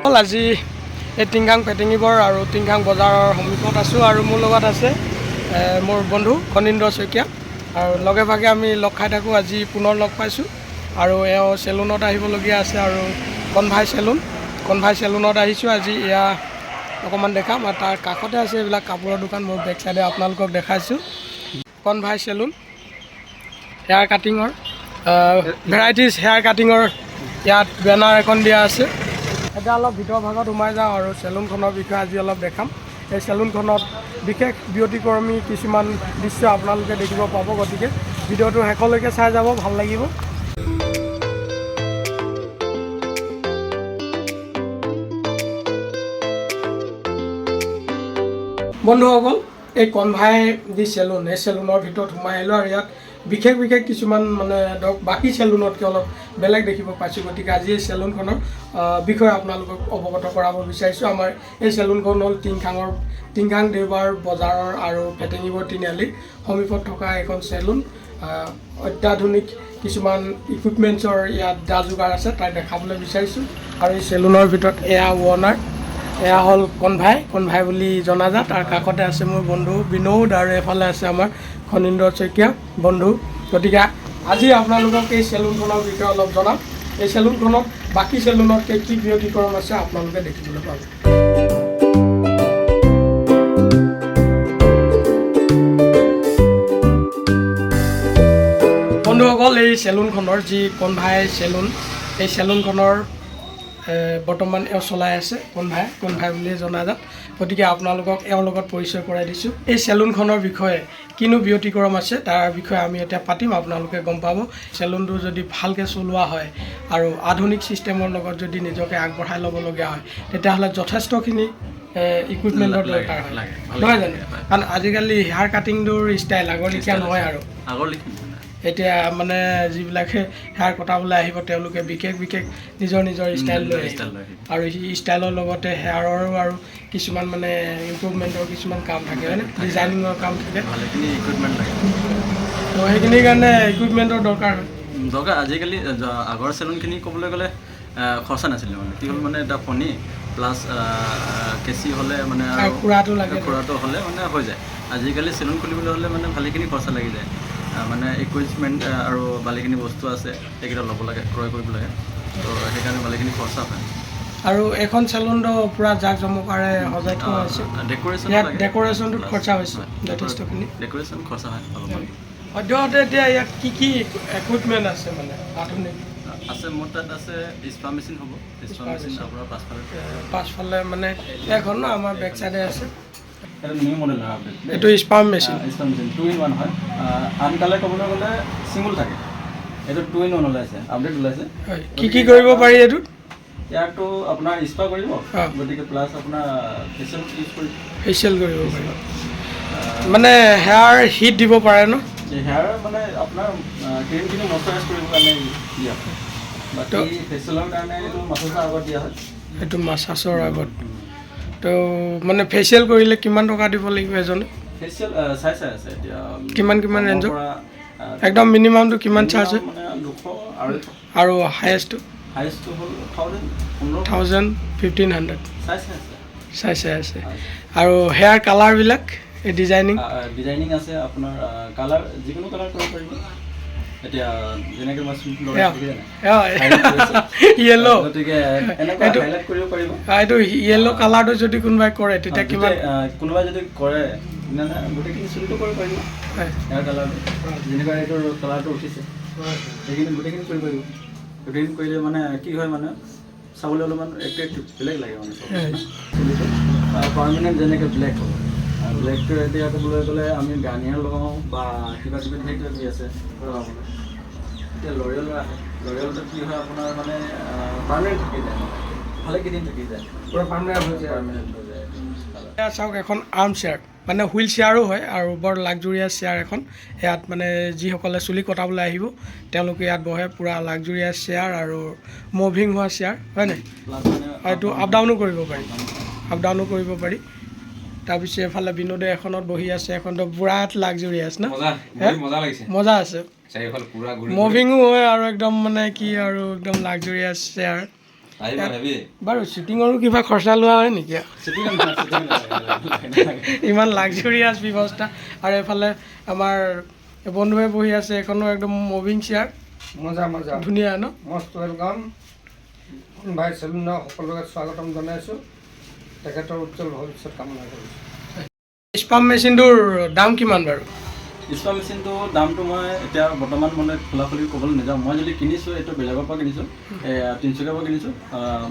আজি এই টিংখাং পেটেঙিবৰ আৰু টিংখাং বজাৰৰ সন্মুখত আছোঁ আৰু মোৰ লগত আছে মোৰ বন্ধু খনীন্দ্ৰ শইকীয়া আৰু লগে ভাগে আমি লগ খাই থাকোঁ। আজি পুনৰ লগ পাইছোঁ আৰু এওঁ চেলুনত আহিবলগীয়া আছে আৰু কণভাই চেলুনত আহিছোঁ। আজি এয়া অকণমান দেখাম আৰু তাৰ কাষতে আছে এইবিলাক কাপোৰৰ দোকান। মোৰ বেক চাইডে আপোনালোকক দেখাইছোঁ কণভাই চেলুন হেয়াৰ কাটিঙৰ ভেৰাইটিজ হেয়াৰ কাটিঙৰ ইয়াত বেনাৰ এখন দিয়া আছে। এতিয়া অলপ ভিতৰ ভাগত সোমাই যাওঁ আৰু চেলুনখনৰ বিষয়ে আজি অলপ দেখাম। এই চেলুনখনত বিশেষ ব্যতিক্ৰমী কিছুমান দৃশ্য আপোনালোকে দেখিব পাব, গতিকে ভিডিঅ'টো শেষলৈকে চাই যাব, ভাল লাগিব। বন্ধুসকল, এই কণভাই যি চেলুন, এই চেলুনৰ ভিতৰত সোমাই আহিলোঁ আৰু ইয়াত বিশেষ কিছুমান মানে ধৰক বাকী চেলুনতকৈ অলপ বেলেগ দেখিব পাইছোঁ। গতিকে আজি এই চেলুনখনৰ বিষয়ে আপোনালোকক অৱগত কৰাব বিচাৰিছোঁ। আমাৰ এই চেলুনখন হ'ল টিংখাং দেওবাৰ বজাৰৰ আৰু পেটেঙিবৰ তিনিআলিৰ সমীপত থকা এখন চেলুন। অত্যাধুনিক কিছুমান ইকুইপমেণ্টছৰ ইয়াত যা যোগাৰ আছে তাক দেখাবলৈ বিচাৰিছোঁ। আৰু এই চেলুনৰ ভিতৰত এয়া অ'নাৰ, এয়া হ'ল কণভাই বুলি জনাজাত। তাৰ কাষতে আছে মোৰ বন্ধু বিনোদ আৰু এফালে আছে আমাৰ খনীন্দ্ৰ শইকীয়া বন্ধু। গতিকে আজি আপোনালোকক এই চেলুনখনৰ বিষয়ে অলপ জনাম। এই চেলুনখনত বাকী চেলুনতকৈ কি ব্যতিক্ৰম আছে আপোনালোকে দেখিবলৈ পাব। বন্ধুসকল, এই চেলুনখনৰ যি কণভাই চেলুন, এই চেলুনখনৰ বৰ্তমান এওঁ চলাই আছে কণভাই বুলিয়ে জনাজাত। গতিকে আপোনালোকক এওঁৰ লগত পৰিচয় কৰাই দিছোঁ। এই চেলুনখনৰ বিষয়ে কিনো ব্যতিক্ৰম আছে তাৰ বিষয়ে আমি এতিয়া পাতিম, আপোনালোকে গম পাব। চেলুনটো যদি ভালকৈ চলোৱা হয় আৰু আধুনিক ছিষ্টেমৰ লগত যদি নিজকে আগবঢ়াই ল'বলগীয়া হয়, তেতিয়াহ'লে যথেষ্টখিনি ইকুইপমেণ্টৰ দৰকাৰ হয়, নহয় জানো? কাৰণ আজিকালি হেয়াৰ কাটিংটোৰ ষ্টাইল আগৰ লেখীয়া নহয় আৰু এতিয়া মানে যিবিলাকে হেয়াৰ কটাবলৈ আহিব তেওঁলোকে বিশেষ নিজৰ ষ্টাইল লৈ আহিব আৰু সেই ষ্টাইলৰ লগতে হেয়াৰৰো আৰু কিছুমান মানে ইম্প্ৰুভমেণ্টৰ কিছুমান কাম থাকে, হয়নে? ডিজাইনিঙৰ কাম থাকে, তো সেইখিনিৰ কাৰণে ইকুইপমেণ্টৰ দৰকাৰ হয়। আজিকালি আগৰ চেলুনখিনি ক'বলৈ গ'লে খৰচা নাছিলে, মানে কি হ'ল মানে এটা ফণি প্লাছ কেঁচি হ'লে মানে খুৰাটো হ'লে মানে হৈ যায়। আজিকালি চেলুন খুলিবলৈ হ'লে মানে ভালেখিনি খৰচা লাগি যায়, মানে ইকুইপমেণ্ট আৰু ভালেখিনি বস্তু আছে সেইকেইটা ল'ব লাগে, ক্ৰয় কৰিব লাগে, তো সেইকাৰণে ভালেখিনি খৰচা হয়। আৰু এখন চেলুনটো পূৰা জাক জমকাৰে সজাই থোৱা হৈছে। ডেক'ৰেশ্যনটোত খৰচা হৈছে যথেষ্টখিনি, ডেক'ৰেশ্যন খৰচা হয় অলপমান। সদ্যহতে এতিয়া ইয়াত কি ইকুইপমেণ্ট আছে মানে আধুনিক আছে? মোৰ তাত আছে স্পা মেচিন হ'ব, স্পা মেচিন আপোনাৰ পাছফালে মানে এখন ন আমাৰ বেক চাইডে আছে। এইটো নিউ মডেল হয়, এইটো স্পাম মেচিন 2 in 1 হয়। আনকালে ক'বলৈ গ'লে ছিংগুল থাকে, এইটো 2 in 1 ওলাইছে, আপডেট ওলাইছে। কি কৰিব পাৰি এইটোত? ইয়াৰটো আপোনাৰ স্পা কৰিব, গতিকে প্লাছ আপোনাৰ ফেচিয়েল কৰিব পাৰি, মানে হেয়াৰ হিট দিব পাৰে ন? হেয়াৰ মানে আপোনাৰ ক্ৰীমখিনি মইশ্চাৰাইজ কৰিবৰ কাৰণে দিয়া হয়, বাকী ফেচিয়েলৰ কাৰণে এইটো মাছাজৰ আগত দিয়া হয়। এইটো মাছাজৰ আগত, তো মানে ফেচিয়েল কৰিলে কিমান টকা দিব লাগিব এজনে? ফেচিয়েল চাই আছে এতিয়া কিমান ৰেঞ্জৰ? একদম মিনিমামটো কিমান চাৰ্জ হয়? 200 আৰু হায়েষ্টটো হ'ল 1000 1500 চাই আছে। আৰু হেয়াৰ কালাৰবিলাক এই ডিজাইনিং আছে আপোনাৰ, কালাৰ যিকোনো কালাৰ কৰিব পাৰিব। এতিয়া যেনেকৈ মই য়েল্ল', গতিকে এনেকৈ হাইলাইট কৰিব পাৰিব। এইটো য়েল্ল' কালাৰটো যদি কোনোবাই কৰে তেতিয়া কিমান? কোনোবাই যদি কৰে তেনেহ'লে গোটেইখিনি চুলিটো কৰিব পাৰিব। হেয়াৰ কালাৰটো যেনেকুৱা এইটোৰ কালাৰটো উঠিছে সেইখিনি গোটেইখিনি কৰিব পাৰিব। গোটেইখিনি কৰিলে মানে কি হয়, মানে চাবলৈ অলপমান এট্ৰেক্টিভ বেলেগ লাগে মানে চুলিটো পাৰ্মানেণ্ট যেনেকৈ ব্লেক হ'ব। ব্লেকটো এতিয়া ক'বলৈ গ'লে আমি গাৰ্নিয়াৰ লগাওঁ বা কিবা কিবি আছে লগাবলৈ। এতিয়া লৰিয়েলৰ আহে, লৰিয়েলটো কি হয় আপোনাৰ মানে পাৰ্মানেণ্ট থাকি যায়, ভালেকেইদিন থাকি যায়, পূৰা পাৰ্মানেণ্ট হৈ যায়। চাওক, এখন আৰ্ম চেয়াৰ মানে হুইল চেয়াৰো হয় আৰু বৰ লাক্সাৰিয়াছ চেয়াৰ এখন। ইয়াত মানে যিসকলে চুলি কটাবলৈ আহিব তেওঁলোকে ইয়াত বহে, পূৰা লাক্সাৰিয়াছ চেয়াৰ আৰু মুভিং হোৱা চেয়াৰ, হয়নে? এইটো আপ ডাউনো কৰিব পাৰি। তাৰপিছত এফালে বিনোদে এখনত বহি আছে, এখনতো বিৰাট লাক্সাৰিয়াছ ন, মজা আছে, মুভিঙো হয় আৰু একদম মানে কি আৰু একদম লাক্সাৰিয়াছ চেয়াৰ। আহিবা হেভি বাৰু শ্বুটিঙৰো কিবা খৰচা লোৱা হয় নেকি ইমান লাক্সাৰিয়াছ ব্যৱস্থা আৰু এইফালে আমাৰ বন্ধুৱে বহি আছে এখনো একদম মুভিং চেয়াৰ মজা মজা ধুনীয়া ন মস্ত ৱেলকাম ভাই চেলুনৰ সকলোকে স্বাগতম জনাইছোঁ তেখেতৰ উজ্জ্বল ভৱিষ্যত কামনা কৰিছোঁ স্পাম মেচিনটোৰ দাম কিমান বাৰু স্পাৰ মেচিনটো দামটো মই এতিয়া বৰ্তমান মানে খোলা খুলি ক'বলৈ নাযাওঁ মই যদি কিনিছোঁ এইটো বেলেগৰ পৰা কিনিছোঁ তিনিচুকীয়াৰ পৰা কিনিছোঁ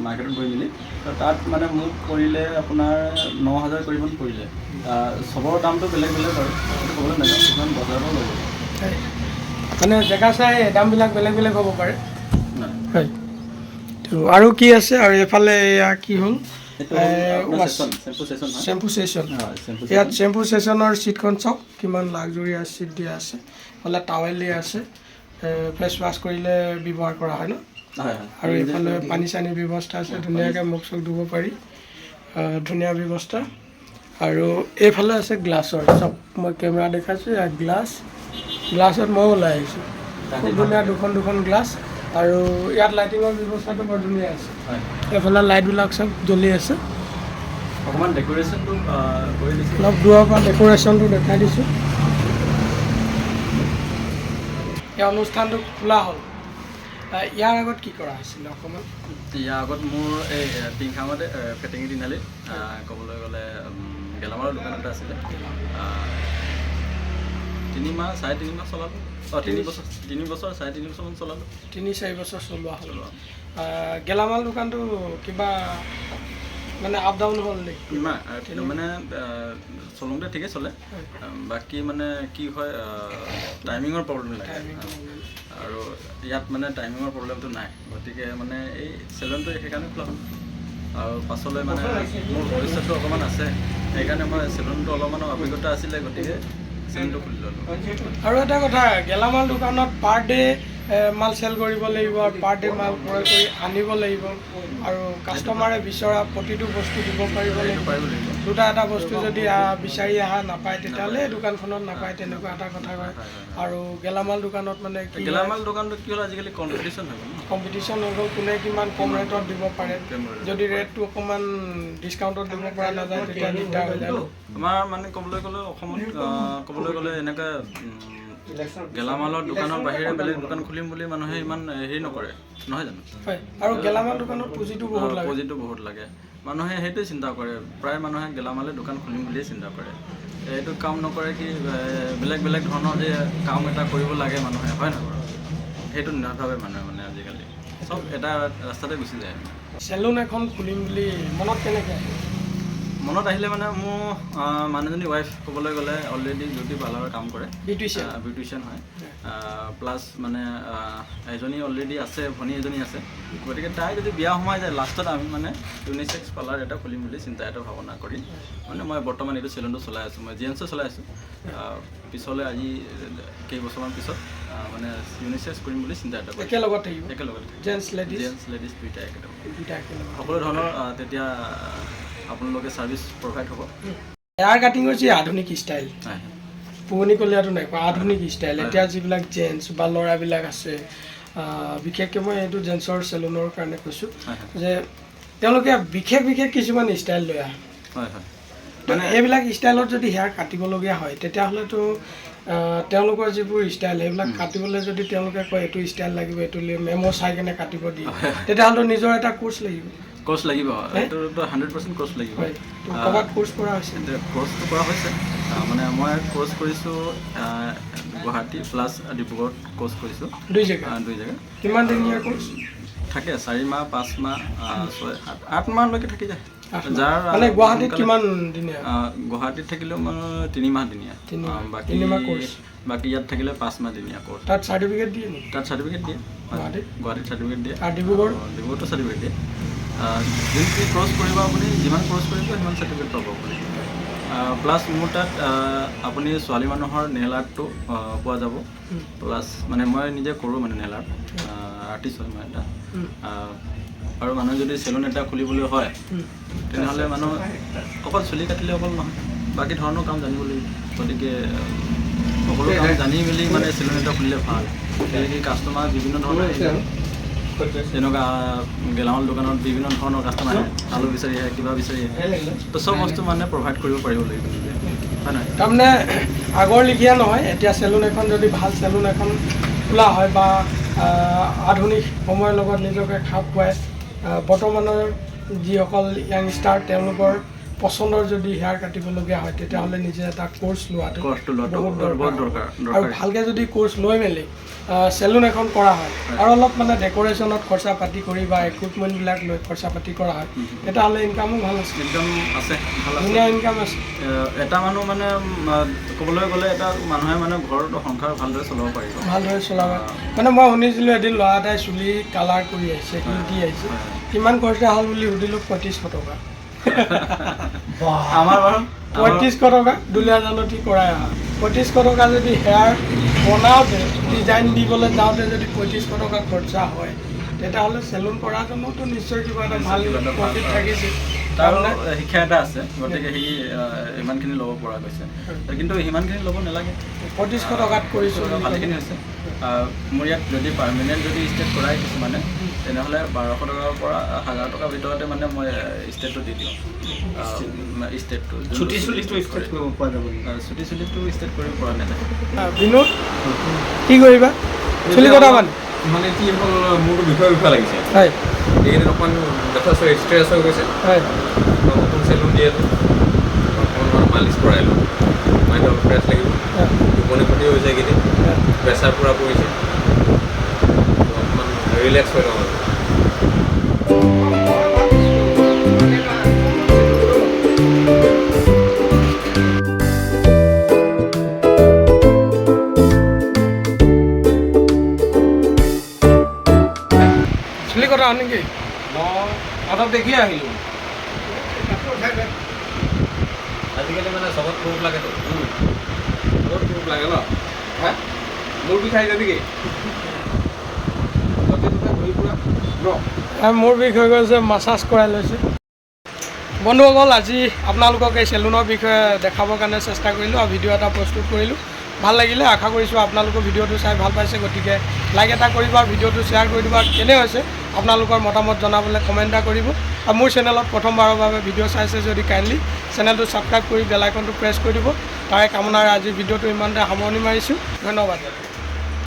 মাৰ্কেটত গৈ মেলি তাত মানে মোক পৰিলে আপোনাৰ 9,000 কৰিমান পৰিলে চবৰ দামটো বেলেগ বেলেগ বাৰু সেইটো ক'বলৈ নাযাওঁ কিছুমান বজাৰৰ পৰা ল'ব মানে জেগা চাই দামবিলাক বেলেগ বেলেগ হ'ব পাৰে হয় তো আৰু কি আছে আৰু এইফালে এয়া কি হ'ল শ্বেম্পু ছেশ্যন ইয়াত শ্বেম্পু ছেশ্যনৰ ছিটখন চাওক কিমান লাক্সাৰিয়াছ ছিট দিয়া আছে এইফালে টাৱেল দিয়া আছে ফেচ ৱাছ কৰিলে ব্যৱহাৰ কৰা হয় ন আৰু এইফালে পানী চানীৰ ব্যৱস্থা আছে ধুনীয়াকৈ মুখ চুখ ধুব পাৰি ধুনীয়া ব্যৱস্থা আৰু এইফালে আছে গ্লাছৰ চব মই কেমেৰা দেখাইছোঁ ইয়াত গ্লাছত মই ওলাই আহিছোঁ খুব ধুনীয়া দুখন গ্লাছ আৰু ইয়াত লাইটিঙৰ ব্যৱস্থাটো বৰ ধুনীয়া আছে এইফালে লাইটবিলাক চব জ্বলি আছে অকণমান ডেক'ৰেশ্যনটো কৰি দিছোঁ অলপ দূৰৰ পৰা ডেক'ৰেশ্যনটো দেখাই দিছোঁ এই অনুষ্ঠানটো খোলা হ'ল ইয়াৰ আগত কি কৰা হৈছিলে অকণমান ইয়াৰ আগত মোৰ এই টিংখাঙতে ফেটিঙি তিনিআলিত ক'বলৈ গ'লে গেলামালৰ দোকান এটা আছিলে 3 মাহ 3.5 মাহ চলালোঁ 3 বছৰ 3.5 বছৰমান চলালোঁ 3-4 বছৰ চলোৱা হ'ল গেলামাল দোকানটো কিবা মানে আপ ডাউন হ'ল নেকি মানে চলোতে ঠিকেই চলে বাকী মানে কি হয় টাইমিঙৰ প্ৰব্লেম লাগে আৰু ইয়াত মানে টাইমিঙৰ প্ৰব্লেমটো নাই গতিকে মানে এই চেলুনটো সেইকাৰণে খোলা হ'ল আৰু পাছলৈ মানে মোৰ ভৱিষ্যতটো অকণমান আছে সেইকাৰণে মই চেলুনটো অলপমান অভিজ্ঞতা আছিলে গতিকে চেলুনটো খুলি ল'লোঁ আৰু এটা কথা গেলামাল দোকানত পাৰ ডে মাল চেল কৰিব লাগিব আৰু পাৰ ডে মাল ক্ৰয় কৰি আনিব লাগিব আৰু কাষ্টমাৰে বিচৰা প্ৰতিটো বস্তু দিব পাৰিব লাগিব দুটা এটা বস্তু যদি বিচাৰি অহা নাপায় তেতিয়াহ'লে দোকানখনত নাপায় তেনেকুৱা এটা কথা কয় আৰু গেলামাল দোকানত মানে কি গেলামাল দোকানটো কি হ'ল আজিকালি কম্পিটিশ্যন হৈ গ'ল কম্পিটিশ্যন হৈ গ'ল কোনে কিমান কম ৰেটত দিব পাৰে যদি ৰেটটো অকণমান ডিছকাউণ্টত দিব পৰা নাযায় তেতিয়া দিগদাৰ হৈ যায় আমাৰ মানে ক'বলৈ গ'লে অসমত ক'বলৈ গ'লে এনেকৈ গেলামালৰ দোকানৰ বাহিৰে বেলেগ দোকান খুলিম বুলি মানুহে ইমান হেৰি নকৰে নহয় জানো হয় আৰু গেলামাল দোকানত পুঁজিটো বহুত লাগে মানুহে সেইটোৱে চিন্তা কৰে প্ৰায় মানুহে গেলামালে দোকান খুলিম বুলিয়ে চিন্তা কৰে এইটো কাম নকৰে কি বেলেগ বেলেগ ধৰণৰ যে কাম এটা কৰিব লাগে মানুহে হয় নহয় বাৰু সেইটো নাভাবে মানুহে মানে আজিকালি চব এটা ৰাস্তাতে গুচি যায় চেলুন এখন খুলিম বুলি মনত কেনেকৈ মনত আহিলে মানে মোৰ মানুহজনী ৱাইফ ক'বলৈ গ'লে অলৰেডি বিউটি পাৰ্লাৰৰ কাম কৰে বিউটিচিয়ান হয় প্লাছ মানে এজনী অলৰেডি আছে ভনী এজনী আছে গতিকে তাই যদি বিয়া সোমাই যায় লাষ্টত আমি মানে ইউনিচেক্স পাৰ্লাৰ এটা খুলিম বুলি চিন্তা এটা ভাৱনা কৰি মানে মই বৰ্তমান এইটো চেলুনটো চলাই আছোঁ মই জেন্সো চলাই আছোঁ পিছলৈ আজি কেইবছৰমান পিছত মানে ইউনিচেক্স কৰিম বুলি চিন্তা এটা কৰিম একেলগতে জেন্স লেডিজ দুইটা একেলগে সকলো ধৰণৰ তেতিয়া আপোনালোকে ছাৰ্ভিচ প্ৰভাইড হ'ব হেয়াৰ কাটিঙৰ যি আধুনিক ষ্টাইল পুৰণি কলীয়াটো নাই কোৱা আধুনিক ষ্টাইল এতিয়া যিবিলাক জেন্টছ বা ল'ৰাবিলাক আছে বিশেষকৈ মই এইটো জেন্টছৰ চেলুনৰ কাৰণে কৈছোঁ যে তেওঁলোকে বিশেষ কিছুমান ষ্টাইল লৈ আহে মানে এইবিলাক ষ্টাইলত যদি হেয়াৰ কাটিবলগীয়া হয় তেতিয়াহ'লেতো তেওঁলোকৰ যিবোৰ ষ্টাইল সেইবিলাক কাটিবলৈ যদি তেওঁলোকে কয় এইটো ষ্টাইল লাগিব এইটো মেম' চাই কেনে কাটিব দিয়ে তেতিয়াহ'লেতো নিজৰ এটা কোৰ্চ লাগিব এইটোতো 100% কোৰ্চ লাগিব ক'ৰবাত কোৰ্চ কৰা হৈছে কোৰ্চটো কৰা হৈছে মানে মই কোৰ্চ কৰিছোঁ গুৱাহাটী প্লাছ ডিব্ৰুগড়ত কোৰ্চ কৰিছোঁ দুই জেগা কিমান দিনীয়া কোৰ্চ থাকে 4 মাহ 5 মাহ 6-8 মাহলৈকে থাকি যায় যাৰ মানে গুৱাহাটীত কিমান দিনীয়া গুৱাহাটীত থাকিলেও মানে 3 মাহ দিনীয়া বাকী ইয়াত থাকিলে 5 মাহ দিনীয়া কোৰ্চ তাত চাৰ্টিফিকেট দিয়ে নেকি তাত চাৰ্টিফিকেট দিয়ে গুৱাহাটীত চাৰ্টিফিকেট দিয়ে আৰু ডিব্ৰুগড়তো চাৰ্টিফিকেট দিয়ে যোনখিনি ক্ৰছ কৰিব আপুনি যিমান ক্ৰছ কৰিব সিমান চাৰ্টিফিকেট পাব আপুনি প্লাছ মোৰ তাত আপুনি ছোৱালী মানুহৰ নেইল আৰ্টটো পোৱা যাব প্লাছ মানে মই নিজে কৰোঁ মানে নেইল আৰ্ট আৰ্টিষ্ট হয় মই এটা আৰু মানুহে যদি চেলুন এটা খুলিবলৈ হয় তেনেহ'লে মানুহ অকল চুলি কাটিলে অকল নহয় বাকী ধৰণৰ কাম জানিব লাগিব গতিকে সকলো কাম জানি মেলি মানে চেলুন এটা খুলিলে ভাল তেনেকৈ কাষ্টমাৰ বিভিন্ন ধৰণৰ যেনেকুৱা গেলামাল দোকানত বিভিন্ন ধৰণৰ কাষ্টমাৰ আহে, আলু বিচাৰি আহে, কিবা বিচাৰি আহে, তো চব বস্তু মানে প্ৰভাইড কৰিব পাৰিব লাগিব, হয় নহয়? তাৰমানে আগৰ লিখীয়া নহয়, এতিয়া চেলুন এখন যদি ভাল চেলুন এখন খোলা হয় বা আধুনিক সময়ৰ লগত নিজকে খাপ খুৱাই বৰ্তমানৰ যিসকল য়াংষ্টাৰ তেওঁলোকৰ পচন্দৰ যদি হেয়াৰ কাটিবলগীয়া হয় তেতিয়াহ'লে নিজে এটা কোৰ্চ লোৱাটো বহুত দৰকাৰ আৰু ভালকৈ যদি কোৰ্চ লৈ মেলি চেলুন এখন কৰা হয় আৰু অলপ মানে ডেক'ৰেশ্যনত খৰচা পাতি কৰি বা ইকুইপমেণ্টবিলাক লৈ খৰচা পাতি কৰা হয় তেতিয়াহ'লে ইনকামো ভাল আছে, ইনকাম আছে, ভাল আছে, ধুনীয়া ইনকাম আছে। এটা মানুহ মানে ক'বলৈ গ'লে এটা মানুহে মানে ঘৰটো সংসাৰ ভালদৰে চলাব পাৰিব, ভালদৰে চলাব। মানে মই শুনিছিলোঁ এদিন ল'ৰা এটাই চুলি কালাৰ কৰি আহিছে, দি আহিছে, কিমান খৰচা হ'ল বুলি সুধিলোঁ 3500 টকা। আমাৰ বাৰু 3500 টকা দুলীয়া জানতী কৰাই অহা, 3500 টকা যদি হেয়াৰ বনাওঁতে ডিজাইন দিবলৈ যাওঁতে যদি 3500 টকা খৰচা হয় তেতিয়াহ'লে চেলুন কৰাজনতো নিশ্চয় কিবা এটা ভাল প্ৰফিট থাকিছে। তাৰো শিক্ষা এটা আছে, গতিকে সি ইমানখিনি ল'ব পৰা গৈছে, কিন্তু সিমানখিনি ল'ব নালাগে। 3500 টকাত কৰিছোঁ ভালেখিনি হৈছে। মোৰ ইয়াত যদি পাৰ্মানেণ্ট যদি ষ্টেট কৰাই কিছুমানে তেনেহ'লে 1200 টকাৰ পৰা 1000 টকাৰ ভিতৰতে মানে মই ষ্টেটটো দি দিওঁ, ষ্টেটটো চুটি চুলিটো ষ্টেট কৰিব পৰা যাব, চুটি চুলিটো ষ্টেট কৰিব পৰা নাযায়। বিনোদ কি কৰিবা চুলি কটা মানে কি হ'ল মোৰতো বিষয় লাগিছে, হয় এইকেইদিন অকণমান যথেষ্ট ষ্ট্ৰেছ হৈ গৈছে, হয় নতুন চেলুন দিয়াটো অকণমান মালিচ কৰাইলোঁ, মাইণ্ড অলপ ফ্ৰেছ লাগিব, টোপনি ক্ষতি হৈছে এইকেইদিন, প্ৰেছাৰ পূৰা পৰিছে, অকণমান ৰিলেক্স হৈ লওঁ আৰু। চুলি কটা নেকি? মই অলপ দেখিয়ে আহিলোঁ। আজিকালি মানে চবত প্ৰুফ লাগেতো, বহুত প্ৰুফ লাগে ন, হা মোৰ বিষাই যাবি কি মোৰ বিষ হৈ গৈছে, মাছাজ কৰাই লৈছে। বন্ধুসকল, আজি আপোনালোকক এই চেলুনৰ বিষয়ে দেখাবৰ কাৰণে চেষ্টা কৰিলোঁ আৰু ভিডিঅ' এটা প্ৰস্তুত কৰিলোঁ। ভাল লাগিলে, আশা কৰিছোঁ আপোনালোকৰ ভিডিঅ'টো চাই ভাল পাইছে, গতিকে লাইক এটা কৰিব আৰু ভিডিঅ'টো শ্বেয়াৰ কৰি দিব। কেনে হৈছে আপোনালোকৰ মতামত জনাবলৈ কমেণ্ট এটা কৰিব আৰু মোৰ চেনেলত প্ৰথমবাৰৰ বাবে ভিডিঅ' চাইছে যদি কাইণ্ডলি চেনেলটো ছাবস্ক্ৰাইব কৰি বেল আইকনটো প্ৰেছ কৰি দিব। তাৰে কামনাৰে আজি ভিডিঅ'টো ইমানতে সামৰণি মাৰিছোঁ, ধন্যবাদ।